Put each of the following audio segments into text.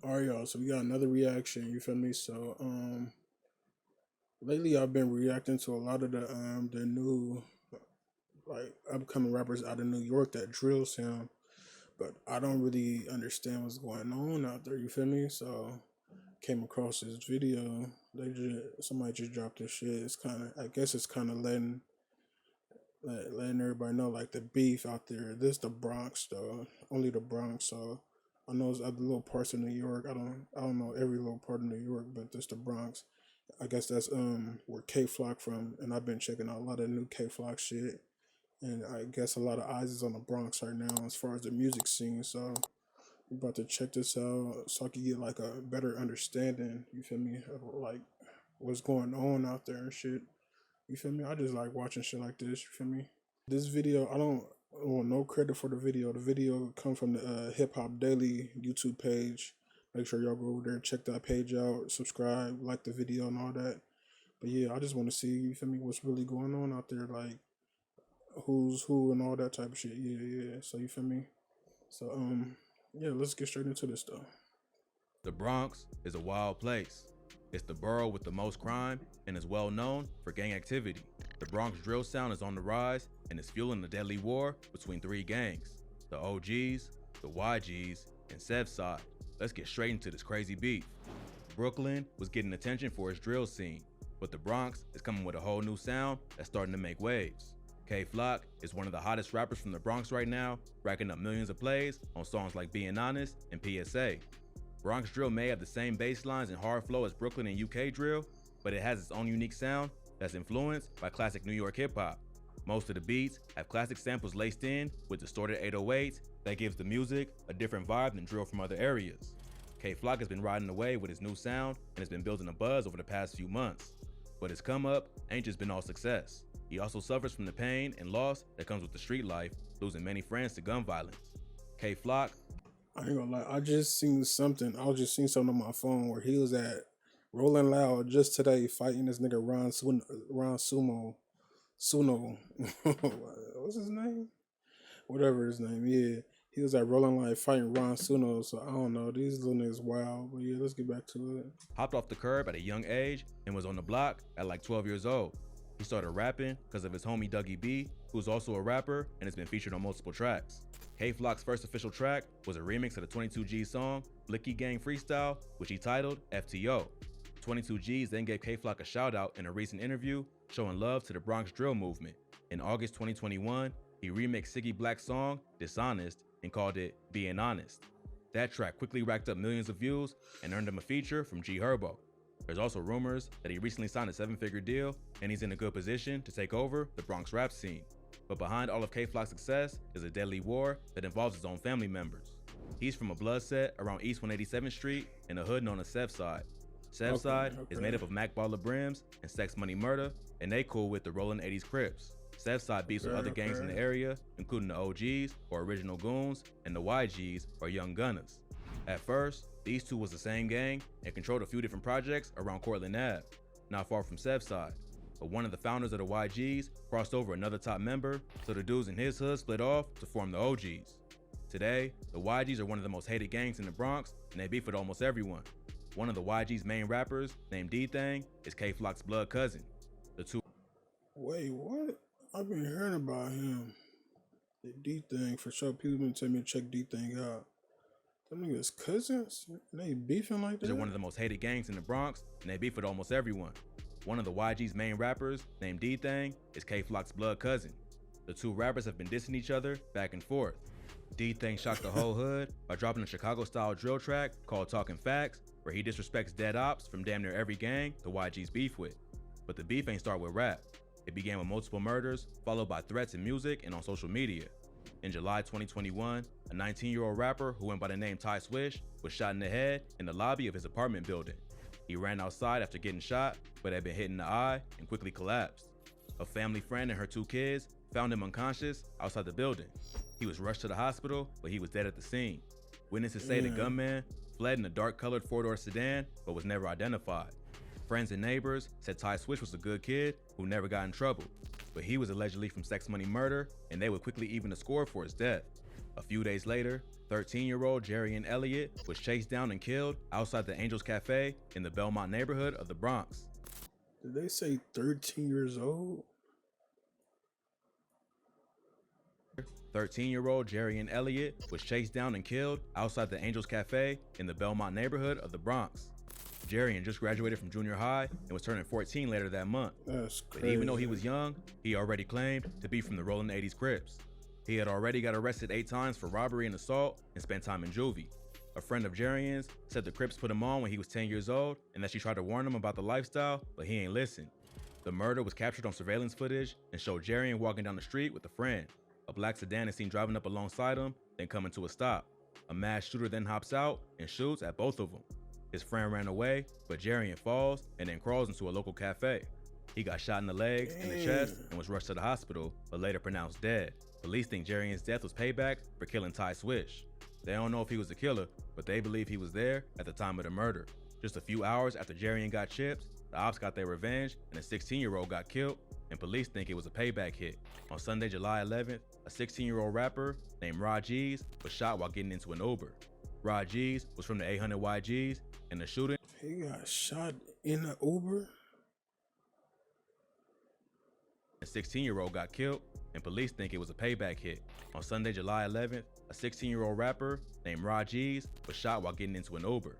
All right, y'all. So we got another reaction. You feel me? So lately I've been reacting to a lot of the new like upcoming rappers out of New York that drill sound, but I don't really understand what's going on out there. You feel me? So came across this video. Somebody just dropped this shit. It's kind of, I guess it's kind of letting everybody know like the beef out there. This the Bronx though, only the Bronx. So I know it's other little parts of New York. I don't know every little part of New York, but this the Bronx. I guess that's where K Flock from, and I've been checking out a lot of new K Flock shit. And I guess a lot of eyes is on the Bronx right now as far as the music scene. So I'm about to check this out so I can get like a better understanding. You feel me? Of like what's going on out there and shit. You feel me? I just like watching shit like this. You feel me? This video, I don't want no credit for the video. The video come from the Hip Hop Daily YouTube page. Make sure y'all go over there, check that page out, subscribe, like the video and all that. But yeah, I just want to see, you feel me, what's really going on out there, like who's who and all that type of shit. Yeah, yeah. So you feel me? So yeah, let's get straight into this though. The Bronx is a wild place. It's the borough with the most crime and is well known for gang activity. The Bronx drill sound is on the rise and is fueling the deadly war between three gangs, the OGs, the YGs, and SevSide. Let's get straight into this crazy beef. Brooklyn was getting attention for its drill scene, but the Bronx is coming with a whole new sound that's starting to make waves. K Flock is one of the hottest rappers from the Bronx right now, racking up millions of plays on songs like Being Honest and PSA. Bronx drill may have the same bass lines and hard flow as Brooklyn and UK drill, but it has its own unique sound that's influenced by classic New York hip hop. Most of the beats have classic samples laced in with distorted 808s that gives the music a different vibe than drill from other areas. K Flock has been riding away with his new sound and has been building a buzz over the past few months. But his come up ain't just been all success. He also suffers from the pain and loss that comes with the street life, losing many friends to gun violence. K Flock. I ain't gonna lie, I just seen something. I was just seeing something on my phone where he was at Rolling Loud just today fighting this nigga Ron Suno. What's his name? Whatever his name. Yeah, he was at Rolling Loud fighting Ron Suno. So I don't know. These little niggas wild. But yeah, let's get back to it. Hopped off the curb at a young age and was on the block at like 12 years old. He started rapping because of his homie Dougie B, who's also a rapper and has been featured on multiple tracks. K Flock's first official track was a remix of the 22G song Blicky Gang Freestyle, which he titled FTO. 22Gs then gave K Flock a shout out in a recent interview showing love to the Bronx drill movement. In August 2021, he remixed Siggy Black's song Dishonest and called it Being Honest. That track quickly racked up millions of views and earned him a feature from G Herbo. There's also rumors that he recently signed a 7-figure deal and he's in a good position to take over the Bronx rap scene. But behind all of K Flock's success is a deadly war that involves his own family members. He's from a blood set around East 187th Street in a hood known as SevSide. SevSide is made up of Mac Baller Brims and Sex Money Murder, and they cool with the Rollin' 80s Crips. SevSide beefs with other gangs in the area, including the OGs, or Original Goons, and the YGs, or Young Gunners. At first, these two was the same gang and controlled a few different projects around Cortlandt Ave, not far from SevSide. But one of the founders of the YGs crossed over another top member, so the dudes in his hood split off to form the OGs. Today, the YGs are one of the most hated gangs in the Bronx, and they beef with almost everyone. One of the YG's main rappers, named D-Thang, is K Flock's blood cousin. The two. Wait, what? I've been hearing about him. The D-Thang, for sure. People been telling me to check D-Thang out. Them niggas cousins? And they beefing like that? They're one of the most hated gangs in the Bronx, and they beef with almost everyone. One of the YG's main rappers, named D-Thang, is K Flock's blood cousin. The two rappers have been dissing each other back and forth. D-Thang shocked the whole hood by dropping a Chicago-style drill track called Talking Facts, where he disrespects dead ops from damn near every gang the YG's beef with. But the beef ain't start with rap. It began with multiple murders, followed by threats in music and on social media. In July 2021, a 19-year-old rapper who went by the name Ty Swish was shot in the head in the lobby of his apartment building. He ran outside after getting shot, but had been hit in the eye and quickly collapsed. A family friend and her 2 kids found him unconscious outside the building. He was rushed to the hospital, but he was dead at the scene. Witnesses say the gunman fled in a dark-colored 4-door sedan, but was never identified. Friends and neighbors said Ty Swish was a good kid who never got in trouble, but he was allegedly from Sex Money Murder, and they would quickly even the score for his death. A few days later, 13-year-old Jarian Elliott was chased down and killed outside the Angels Cafe in the Belmont neighborhood of the Bronx. Did they say 13 years old? 13-year-old Jarian Elliott was chased down and killed outside the Angels Cafe in the Belmont neighborhood of the Bronx. Jarian just graduated from junior high and was turning 14 later that month. That's But crazy. even though he was young, he already claimed to be from the Rolling 80s Crips. He had already got arrested 8 times for robbery and assault and spent time in juvie. A friend of Jarian's said the Crips put him on when he was 10 years old and that she tried to warn him about the lifestyle, but he ain't listened. The murder was captured on surveillance footage and showed Jarian walking down the street with a friend. A black sedan is seen driving up alongside him, then coming to a stop. A masked shooter then hops out and shoots at both of them. His friend ran away, but Jarian falls and then crawls into a local cafe. He got shot in the legs and the chest and was rushed to the hospital, but later pronounced dead. Police think Jarian's death was payback for killing Ty Swish. They don't know if he was the killer, but they believe he was there at the time of the murder. Just a few hours after Jarian got chipped, the ops got their revenge and a 16-year-old got killed, and police think it was a payback hit. On Sunday, July 11th, a 16-year-old rapper named Rajeez was shot while getting into an Uber. Rajeez was from the 800 YGs, and the shooting... He got shot in an Uber? A 16-year-old got killed, and police think it was a payback hit. On Sunday, July 11th, a 16-year-old rapper named Rajeez was shot while getting into an Uber.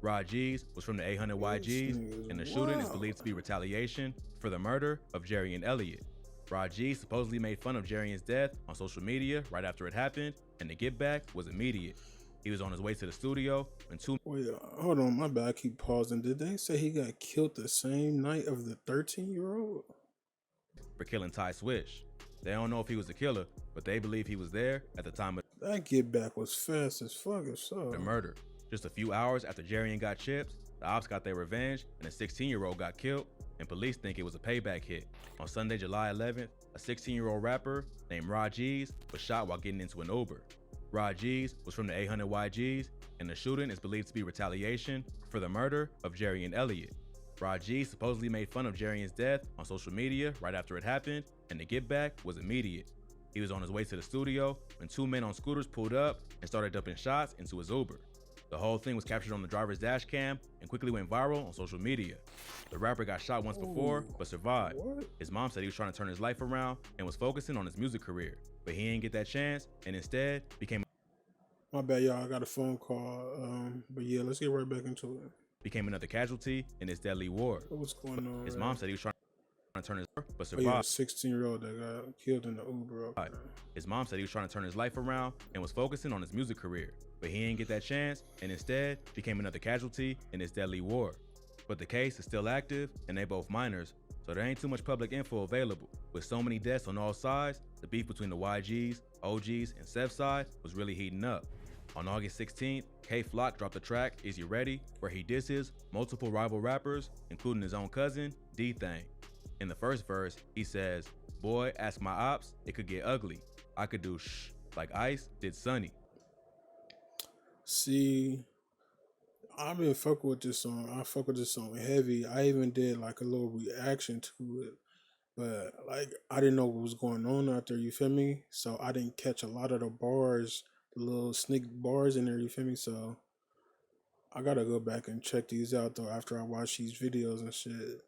Rajeez was from the 800 YGs, and the shooting is believed to be retaliation for the murder of Jarian Elliott. Rajeez supposedly made fun of Jarian's death on social media right after it happened, and the get back was immediate. He was on his way to the studio when two... Wait, hold on, my bad, I keep pausing. Did they say he got killed the same night of the 13-year-old? For killing Ty Swish. They don't know if he was the killer, but they believe he was there at the time of That get back was fast as fuck, if so. the murder. Just a few hours after Jarian got chipped, the ops got their revenge and a 16-year-old got killed, and police think it was a payback hit. On Sunday, July 11th, a 16-year-old rapper named Rajeez was shot while getting into an Uber. Rajeez was from the 800 YGs, and the shooting is believed to be retaliation for the murder of Jarian Elliott. Rajeez supposedly made fun of Jarian's death on social media right after it happened, and the get back was immediate. He was on his way to the studio when 2 men on scooters pulled up and started dumping shots into his Uber. The whole thing was captured on the driver's dash cam and quickly went viral on social media. The rapper got shot once before, but survived. What? His mom said he was trying to turn his life around and was focusing on his music career, but he didn't get that chance and instead became My bad, y'all. I got a phone call. But yeah, let's get right back into it. another casualty in this deadly war. What's going on? His right? mom said he was trying to turn his but Oh, yeah, survived. 16-year-old that got killed in the Uber. Okay. His mom said he was trying to turn his life around and was focusing on his music career, but he didn't get that chance and instead became another casualty in this deadly war. But the case is still active and they both minors, so there ain't too much public info available. With so many deaths on all sides, the beef between the YGs, OGs, and SevSide was really heating up. On August 16th, K-Flock dropped the track Is You Ready, where he disses multiple rival rappers, including his own cousin, D-Thang. In the first verse, he says, "Boy, ask my ops, it could get ugly. I could do shh like Ice did Sunny." See, I've been fucking with this song. I fuck with this song heavy. I even did like a little reaction to it. But like I didn't know what was going on out there, you feel me? So I didn't catch a lot of the bars, the little sneak bars in there, you feel me? So I gotta go back and check these out though after I watch these videos and shit.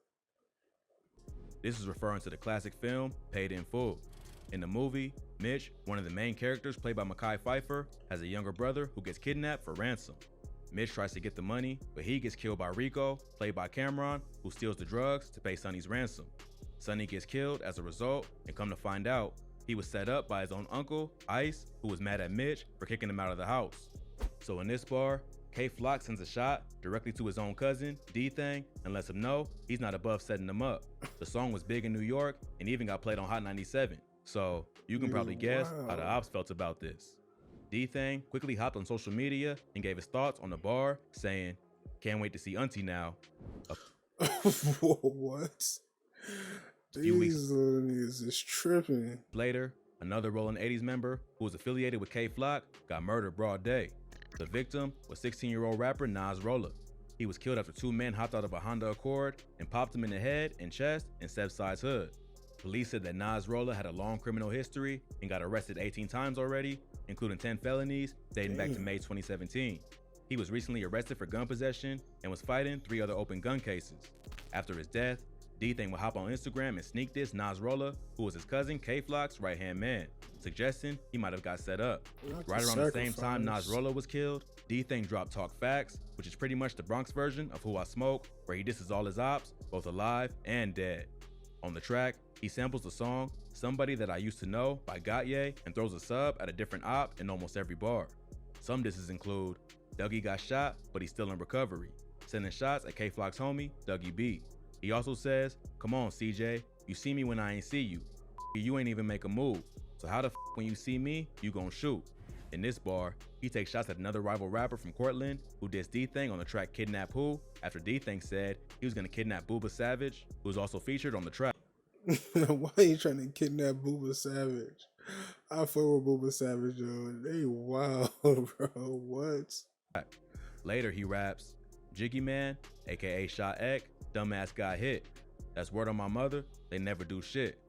This is referring to the classic film Paid in Full. In the movie, Mitch, one of the main characters played by Mekhi Phifer, has a younger brother who gets kidnapped for ransom. Mitch tries to get the money, but he gets killed by Rico, played by Cameron, who steals the drugs to pay Sonny's ransom. Sonny gets killed as a result, and come to find out, he was set up by his own uncle, Ice, who was mad at Mitch for kicking him out of the house. So in this bar, K-Flock sends a shot directly to his own cousin, D-Thang, and lets him know he's not above setting him up. The song was big in New York and even got played on Hot 97. So you can probably guess how the ops felt about this. D-Thang quickly hopped on social media and gave his thoughts on the bar, saying, "Can't wait to see Auntie now." What? These little niggas is tripping. Later, another Rollin' 80s member who was affiliated with K-Flock got murdered broad day. The victim was 16-year-old rapper Nas Rolla. He was killed after 2 men hopped out of a Honda Accord and popped him in the head and chest in SevSide's hood. Police said that Nasrallah had a long criminal history and got arrested 18 times already, including 10 felonies dating back to May 2017. He was recently arrested for gun possession and was fighting 3 other open gun cases. After his death, D-Thang would hop on Instagram and sneak diss Nasrallah, who was his cousin K-Flock's right-hand man, suggesting he might have got set up. Right around the same time Nasrallah was killed, D-Thang dropped Talk Facts, which is pretty much the Bronx version of Who I Smoke, where he disses all his ops, both alive and dead. On the track, he samples the song Somebody That I Used to Know by Gautier and throws a sub at a different op in almost every bar. Some disses include Dougie got shot, but he's still in recovery, sending shots at K-Flock's homie, Dougie B. He also says, come on CJ, you see me when I ain't see you. You ain't even make a move, so how the when you see me, you gon' shoot. In this bar, he takes shots at another rival rapper from Cortland who dissed D-Thang on the track Kidnap Who after D-Thang said he was gonna kidnap Booba Savage, who was also featured on the track. Why are you trying to kidnap Booba Savage? I fuck with Booba Savage, yo. They wild, bro. What? Later, he raps, Jiggy Man, aka Shot Ek, dumbass got hit. That's word on my mother, they never do shit.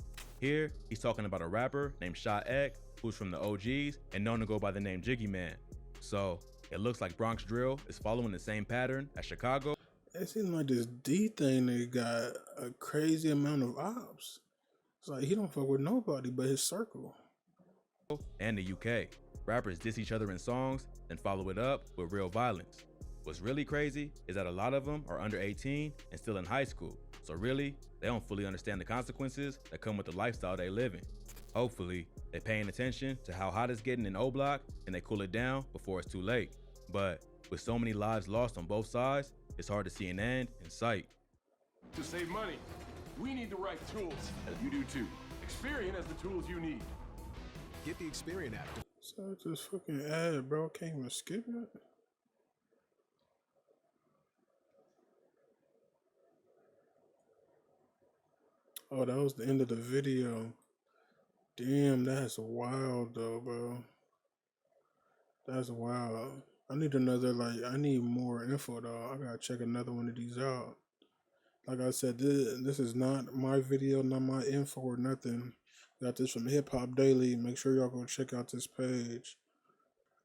Here, he's talking about a rapper named Shot Ek, who's from the OGs and known to go by the name Jiggy Man. So, it looks like Bronx Drill is following the same pattern as Chicago. It seems like this D-Thang nigga got a crazy amount of ops. It's like he don't fuck with nobody but his circle. And the UK. Rappers diss each other in songs, then follow it up with real violence. What's really crazy is that a lot of them are under 18 and still in high school. So really, they don't fully understand the consequences that come with the lifestyle they live in. Hopefully, they're paying attention to how hot it's getting in O-Block and they cool it down before it's too late. But with so many lives lost on both sides, it's hard to see an end in sight. To save money, we need the right tools, and you do too. Experian has the tools you need. Get the Experian app. So it's this fucking ad, bro. Can't even skip it. Oh, that was the end of the video. Damn, that's wild though, bro. That's wild. I need another, I need more info though. I gotta check another one of these out. Like I said, this is not my video, not my info or nothing. Got this from Hip Hop Daily. Make sure y'all go check out this page.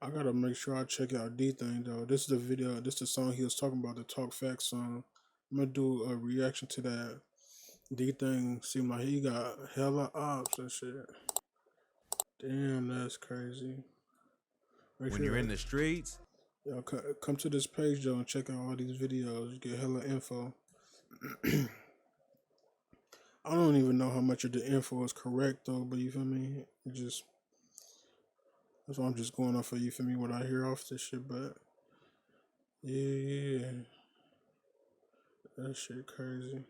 I gotta make sure I check out D-Thang though. This is the video, this is the song he was talking about, the Talk Facts song. I'm gonna do a reaction to that. D-Thang seemed like he got hella ops and shit. Damn, that's crazy. When you're in the streets, y'all come to this page though and check out all these videos. You get hella info. I don't even know how much of the info is correct though, but you feel me? That's why I'm just going off of, you feel me, what I hear off this shit, but yeah. That shit crazy.